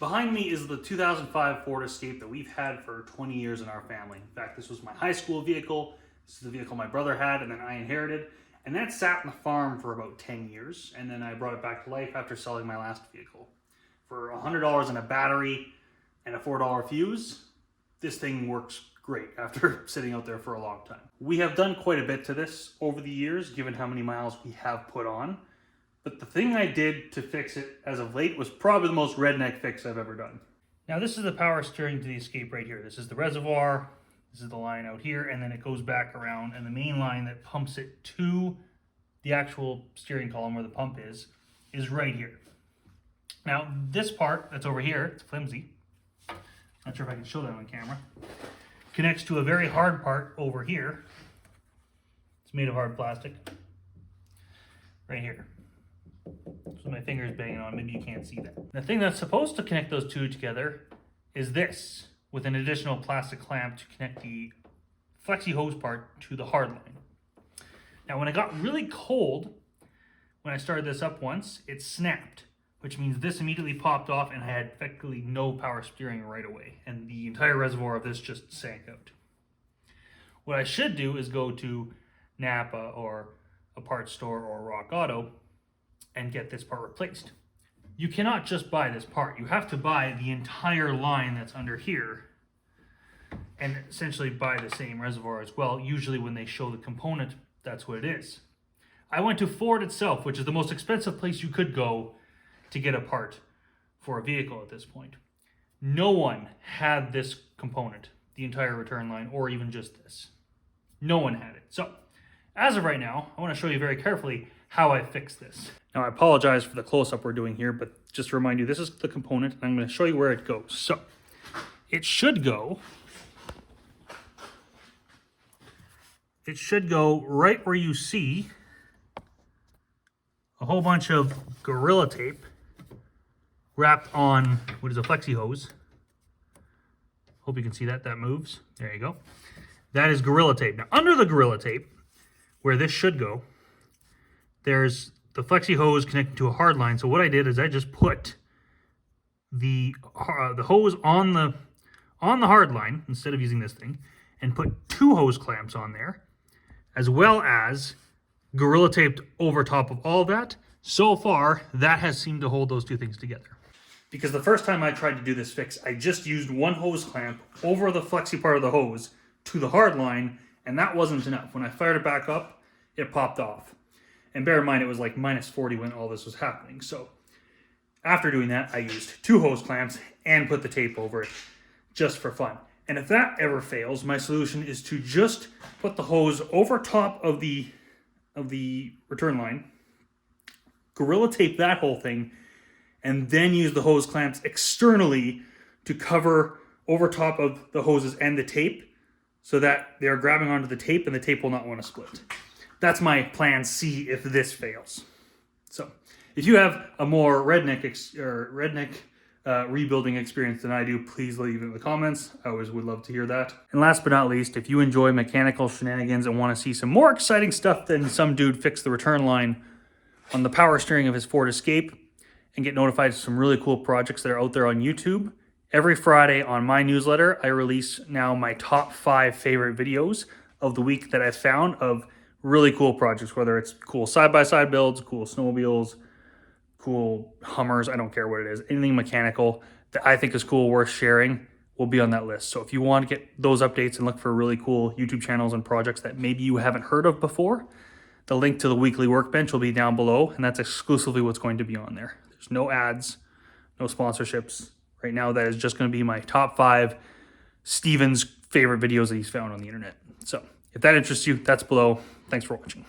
Behind me is the 2005 Ford Escape that we've had for 20 years in our family. In fact, this was my high school vehicle. This is the vehicle my brother had and then I inherited. And that sat on the farm for about 10 years. And then I brought it back to life after selling my last vehicle. For $100 and a battery and a $4 fuse, this thing works great after sitting out there for a long time. We have done quite a bit to this over the years, given how many miles we have put on. But the thing I did to fix it as of late was probably the most redneck fix I've ever done. Now this is the power steering to the Escape right here. This is the reservoir, this is the line out here, and then it goes back around, and the main line that pumps it to the actual steering column where the pump is right here. Now this part that's over here, it's flimsy, not sure if I can show that on camera, connects to a very hard part over here. It's made of hard plastic, right here. So my finger is banging on, maybe you can't see that. The thing that's supposed to connect those two together is this, with an additional plastic clamp to connect the flexi hose part to the hard line. Now when it got really cold, when I started this up once, it snapped, which means this immediately popped off and I had effectively no power steering right away. And the entire reservoir of this just sank out. What I should do is go to Napa or a parts store or Rock Auto and get this part replaced. You cannot just buy this part. You have to buy the entire line that's under here and essentially buy the same reservoir as well. Usually when they show the component, that's what it is. I went to Ford itself, which is the most expensive place you could go to get a part for a vehicle at this point. No one had this component, the entire return line, or even just this. No one had it. So as of right now, I want to show you very carefully how I fix this. Now I apologize for the close-up we're doing here, but just to remind you, this is the component, and I'm going to show you where it goes. So it should go right where you see a whole bunch of Gorilla Tape wrapped on what is a flexi hose. Hope you can see that. That moves. There you go. That is Gorilla Tape. Now under the Gorilla Tape, where this should go, there's the flexi hose connected to a hard line. So what I did is I just put the hose on the hard line instead of using this thing, and put two hose clamps on there, as well as Gorilla Taped over top of all that. So far, that has seemed to hold those two things together. Because the first time I tried to do this fix, I just used one hose clamp over the flexi part of the hose to the hard line, and that wasn't enough. When I fired it back up, it popped off. And bear in mind, it was like -40 when all this was happening. So after doing that, I used two hose clamps and put the tape over it just for fun. And if that ever fails, my solution is to just put the hose over top of the return line, Gorilla Tape that whole thing, and then use the hose clamps externally to cover over top of the hoses and the tape so that they're grabbing onto the tape and the tape will not want to split. That's my plan C if this fails. So if you have a more redneck rebuilding experience than I do, please leave it in the comments. I always would love to hear that. And last but not least, if you enjoy mechanical shenanigans and want to see some more exciting stuff than some dude fix the return line on the power steering of his Ford Escape and get notified of some really cool projects that are out there on YouTube, every Friday on my newsletter, I release now my top 5 favorite videos of the week that I've found of really cool projects, whether it's cool side-by-side builds, cool snowmobiles, cool Hummers, I don't care what it is. Anything mechanical that I think is cool, worth sharing, will be on that list. So if you want to get those updates and look for really cool YouTube channels and projects that maybe you haven't heard of before, the link to the weekly workbench will be down below, and that's exclusively what's going to be on there. There's no ads, no sponsorships. Right now, that is just going to be my top 5 Steven's favorite videos that he's found on the internet. So if that interests you, that's below. Thanks for watching.